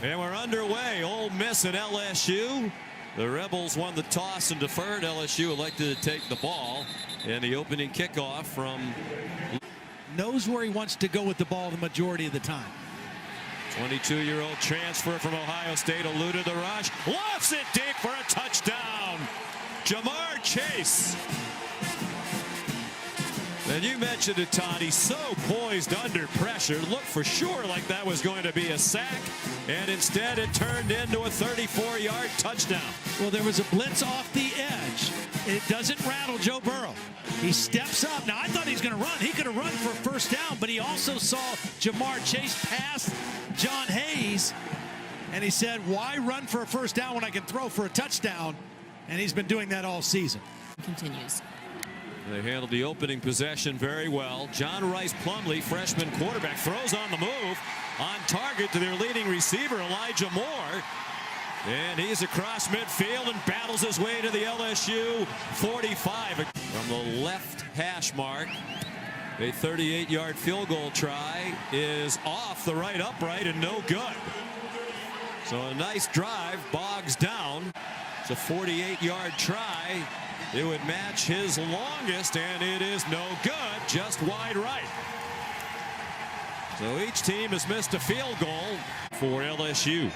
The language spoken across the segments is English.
And we're underway. Ole Miss and LSU. The Rebels won the toss and deferred. LSU elected to take the ball. And the opening kickoff from... Knows where he wants to go with the ball the majority of the time. 22-year-old transfer from Ohio State eluded the rush. Lofts it deep for a touchdown. Jamar Chase. And you mentioned it, Todd. He's so poised under pressure. Looked for sure like that was going to be a sack. And instead it turned into a 34-yard touchdown. Well, there was a blitz off the edge. It doesn't rattle Joe Burrow. He steps up. Now, I thought he was going to run. He could have run for a first down, but he also saw Jamar Chase pass John Hayes. And he said, why run for a first down when I can throw for a touchdown? And he's been doing that all season. Continues. They handled the opening possession very well. John Rice Plumlee, freshman quarterback, throws on the move. On target to their leading receiver, Elijah Moore. And he's across midfield and battles his way to the LSU 45. From the left hash mark, a 38-yard field goal try is off the right upright and no good. So a nice drive bogs down. It's a 48-yard try. It would match his longest, and it is no good, just wide right. So each team has missed a field goal for LSU.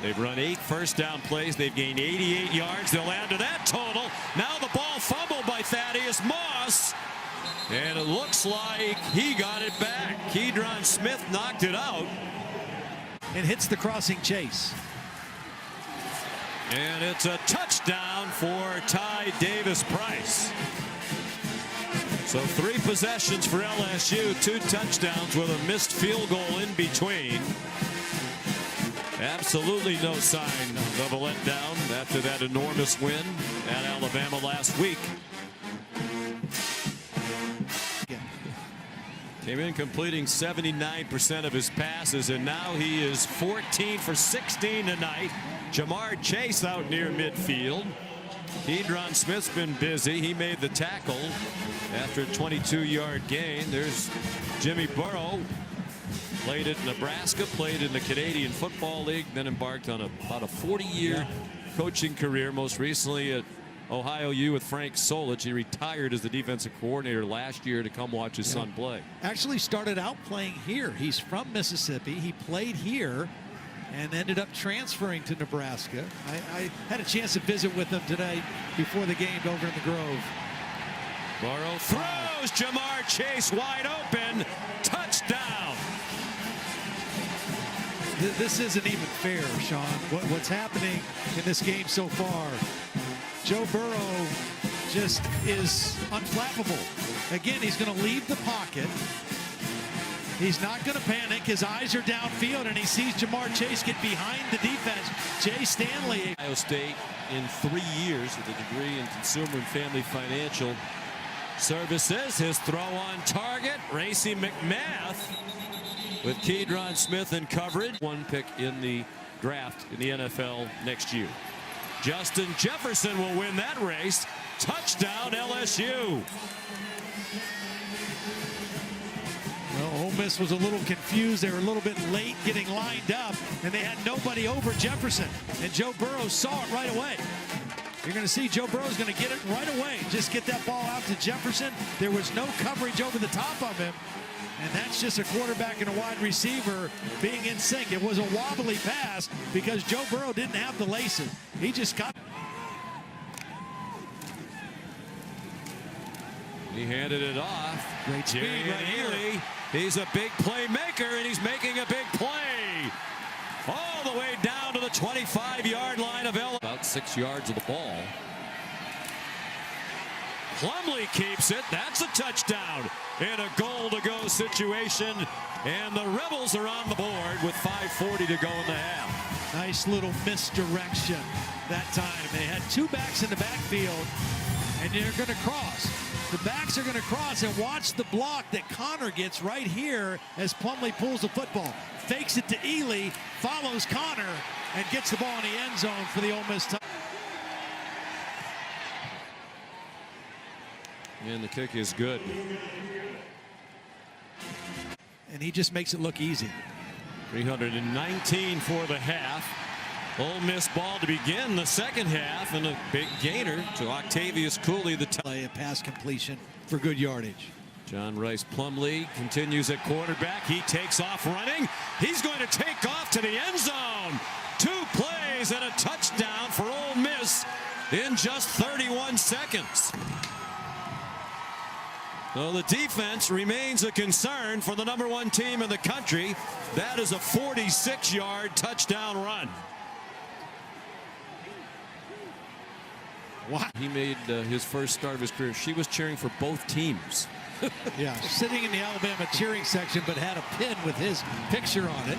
They've run 8 first down plays. They've gained 88 yards. They'll add to that total. Now the ball fumbled by Thaddeus Moss. And it looks like he got it back. Kedron Smith knocked it out. And hits the crossing chase. And it's a touchdown for Ty Davis-Price. So 3 possessions for LSU, 2 touchdowns with a missed field goal in between. Absolutely no sign of a letdown after that enormous win at Alabama last week. Came in completing 79% of his passes, and now he is 14 for 16 tonight. Jamar Chase out near midfield. Kedron Smith's been busy. He made the tackle after a 22-yard gain. There's Jimmy Burrow. Played at Nebraska, played in the Canadian Football League, then embarked on about a 40-year coaching career, most recently at Ohio U with Frank Solich. He retired as the defensive coordinator last year to come watch his son play. Actually started out playing here. He's from Mississippi. He played here and ended up transferring to Nebraska. I had a chance to visit with him today before the game over in the Grove. Burrow throws. Jamar Chase wide open. Touchdown. This isn't even fair, Sean. What's happening in this game so far? Joe Burrow just is unflappable. Again, he's going to leave the pocket. He's not going to panic. His eyes are downfield, and he sees Jamar Chase get behind the defense. Jay Stanley. Ohio State in 3 years with a degree in consumer and family financial services. His throw on target. Racy McMath with Kedron Smith in coverage. 1 pick in the draft in the NFL next year. Justin Jefferson will win that race. Touchdown LSU. Well, Ole Miss was a little confused. They were a little bit late getting lined up, and they had nobody over Jefferson. And Joe Burrow saw it right away. You're going to see Joe Burrow's going to get it right away. Just get that ball out to Jefferson. There was no coverage over the top of him. And that's just a quarterback and a wide receiver being in sync. It was a wobbly pass because Joe Burrow didn't have the laces. He just got. He handed it off. Great speed right here. He's a big playmaker, and he's making a big play. All the way down to the 25-yard line of LSU. About 6 yards of the ball. Plumlee keeps it. That's a touchdown in a goal-to-go situation. And the Rebels are on the board with 5:40 to go in the half. Nice little misdirection that time. They had 2 backs in the backfield, and they're going to cross. The backs are going to cross, and watch the block that Connor gets right here as Plumlee pulls the football. Fakes it to Ely, follows Connor, and gets the ball in the end zone for the Ole Miss touchdown. And the kick is good. And he just makes it look easy. 319 for the half. Ole Miss ball to begin the second half, and a big gainer to Octavius Cooley. The play a pass completion for good yardage. John Rice Plumlee continues at quarterback. He takes off running. He's going to take off to the end zone. 2 plays and a touchdown for Ole Miss in just 31 seconds. So the defense remains a concern for the #1 team in the country. That is a 46-yard touchdown run. Wow. He made his first start of his career. She was cheering for both teams. Yeah, sitting in the Alabama cheering section, but had a pin with his picture on it.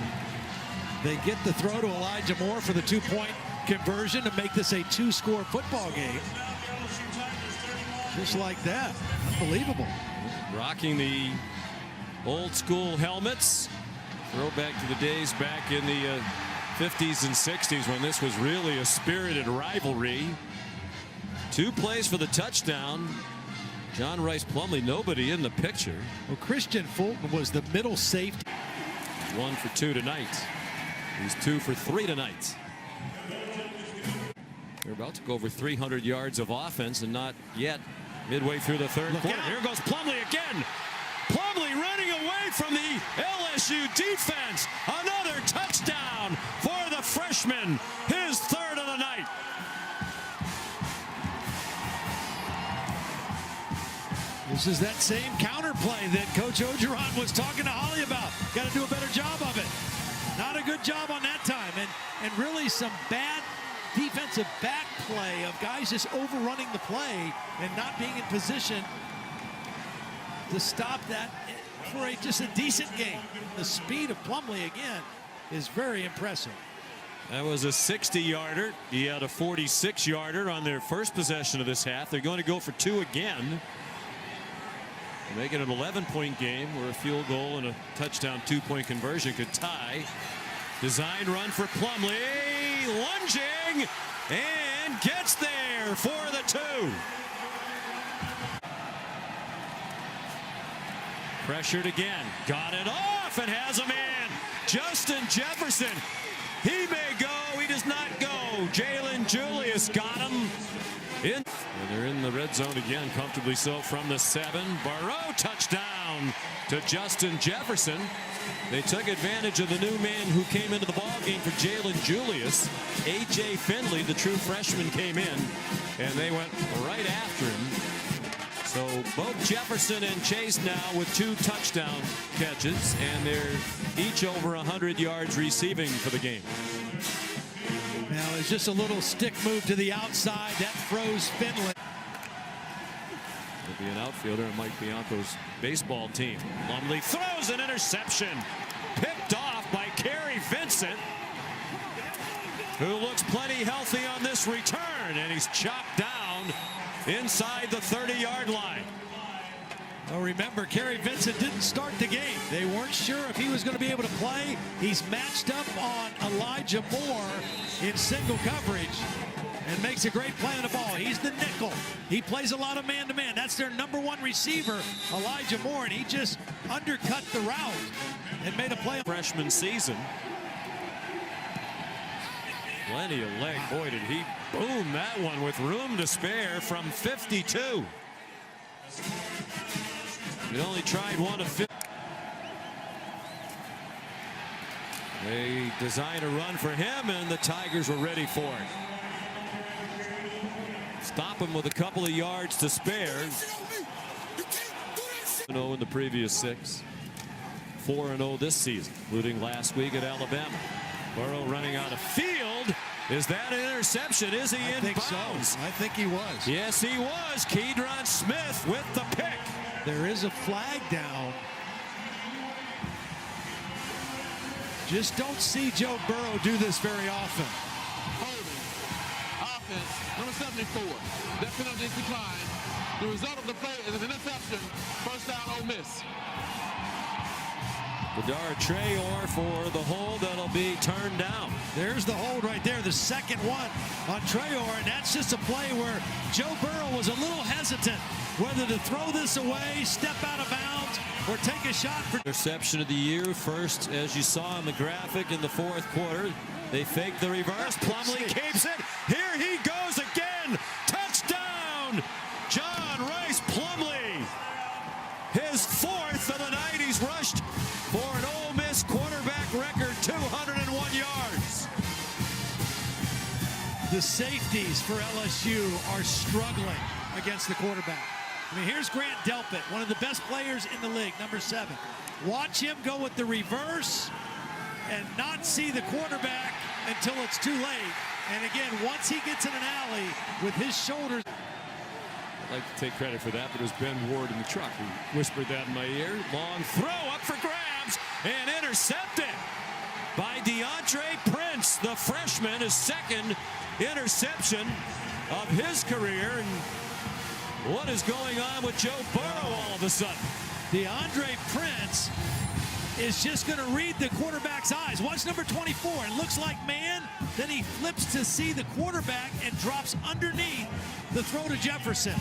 They get the throw to Elijah Moore for the 2-point conversion to make this a 2-score football game. Just like that. Unbelievable. Rocking the old school helmets. Throwback to the days back in the 50s and 60s when this was really a spirited rivalry. 2 plays for the touchdown. John Rice Plumlee, nobody in the picture. Well, Christian Fulton was the middle safety. 1 for 2 tonight. He's 2 for 3 tonight. They're about to go over 300 yards of offense, and not yet midway through the third quarter. Here goes Plumlee again. Plumlee running away from the LSU defense. Another touchdown for the freshman. His 3rd of the night. This is that same counterplay that Coach Ogeron was talking to Holly about. Got to do a better job of it. Not a good job on that time. And really some bad defensive back play of guys just overrunning the play and not being in position to stop that for just a decent game. The speed of Plumlee again is very impressive. That was a 60-yarder. He had a 46-yarder on their first possession of this half. They're going to go for 2 again. Make it an 11-point game where a field goal and a touchdown 2-point conversion could tie. Design run for Plumlee, lunging, and gets there for the 2. Pressured again, got it off and has a man. Justin Jefferson, he may go, he does not go. Jalen Julius got him. And they're in the red zone again, comfortably so from the 7. Burrow touchdown to Justin Jefferson. They took advantage of the new man who came into the ball game for Jalen Julius. A.J. Finley, the true freshman, came in, and they went right after him. So both Jefferson and Chase now with 2 touchdown catches, and they're each over 100 yards receiving for the game. Now it's just a little stick move to the outside. That froze Finley. It'll be an outfielder in Mike Bianco's baseball team. Plumlee throws an interception. Picked off by Kerry Vincent, who looks plenty healthy on this return. And he's chopped down inside the 30-yard line. Well, remember, Kerry Vincent didn't start the game. They weren't sure if he was going to be able to play. He's matched up on Elijah Moore in single coverage and makes a great play on the ball. He's the nickel. He plays a lot of man-to-man. That's their #1 receiver, Elijah Moore, and he just undercut the route and made a play. Freshman season. Plenty of leg. Boy, did he boom that one with room to spare from 52. He only tried 1 of 50. They designed a run for him, and the Tigers were ready for it. Stop him with a couple of yards to spare. 0 in the previous 6. 4-0 this season, including last week at Alabama. Burrow running out of field. Is that an interception? Is he in bounds? So. I think he was. Yes, he was. Kedron Smith with the pick. There is a flag down. Just don't see Joe Burrow do this very often. Holding. Offense, number 74. That penalty is declined. The result of the play is an interception. First down, Ole Miss. Bedard Traore for the hold that'll be turned down. There's the hold right there, the second one on Traore, and that's just a play where Joe Burrow was a little hesitant whether to throw this away, step out of bounds, or take a shot for Interception of the year, first, as you saw in the graphic, in the fourth quarter. They fake the reverse. Plumlee keeps it. Here he goes again. Touchdown! John Rice Plumlee. His fourth of the night. He's rushed for an Ole Miss quarterback record 201 yards. The safeties for LSU are struggling against the quarterback. I mean, here's Grant Delpit, one of the best players in the league, number 7. Watch him go with the reverse and not see the quarterback until it's too late. And again, once he gets in an alley with his shoulders. I'd like to take credit for that, but it was Ben Ward in the truck who whispered that in my ear. Long throw up for grabs and intercepted by DeAndre Prince, the freshman, his second interception of his career. And what is going on with Joe Burrow all of a sudden? DeAndre Prince is just going to read the quarterback's eyes. Watch number 24. It looks like man. Then he flips to see the quarterback and drops underneath the throw to Jefferson.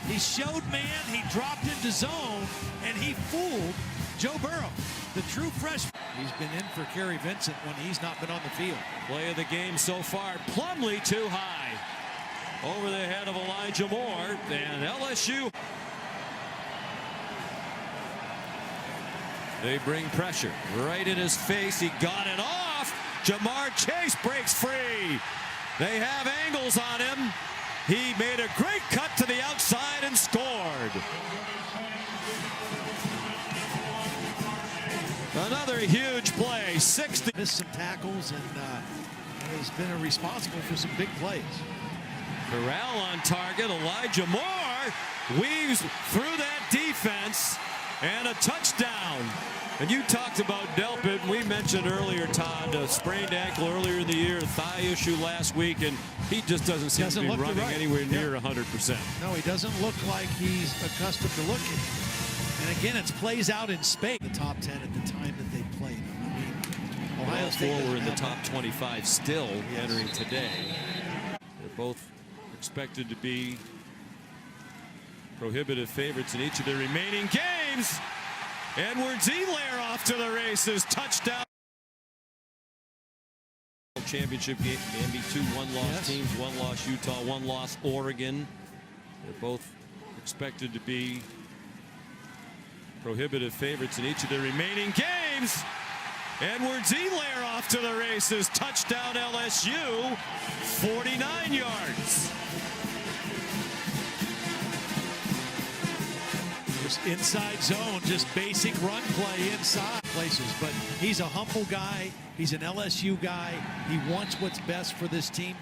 He showed man. He dropped into zone, and he fooled Joe Burrow, the true freshman. He's been in for Kerry Vincent when he's not been on the field. Play of the game so far. Plumlee too high. Over the head of Elijah Moore, and LSU. They bring pressure right in his face. He got it off. Jamar Chase breaks free. They have angles on him. He made a great cut to the outside and scored. Another huge play. 60. Missed some tackles and has been responsible for some big plays. Corral on target. Elijah Moore weaves through that defense and a touchdown. And you talked about Delpit. We mentioned earlier, Todd, a sprained ankle earlier in the year, thigh issue last week, and he just doesn't seem to be running anywhere near 100%. No, he doesn't look like he's accustomed to looking. And again, it's plays out in space. The top 10 at the time that they played. I mean, Ohio State were in the top 25 still entering today. They're both expected to be prohibitive favorites in each of their remaining games. Edwards-Helaire off to the races. Touchdown. Championship game. Maybe 2 one-loss teams. 1-loss Utah, 1-loss Oregon. They're both expected to be prohibitive favorites in each of their remaining games. Edwards-Helaire off to the races. Touchdown LSU. 49 yards. Inside zone, just basic run play inside places. But he's a humble guy. He's an LSU guy. He wants what's best for this team.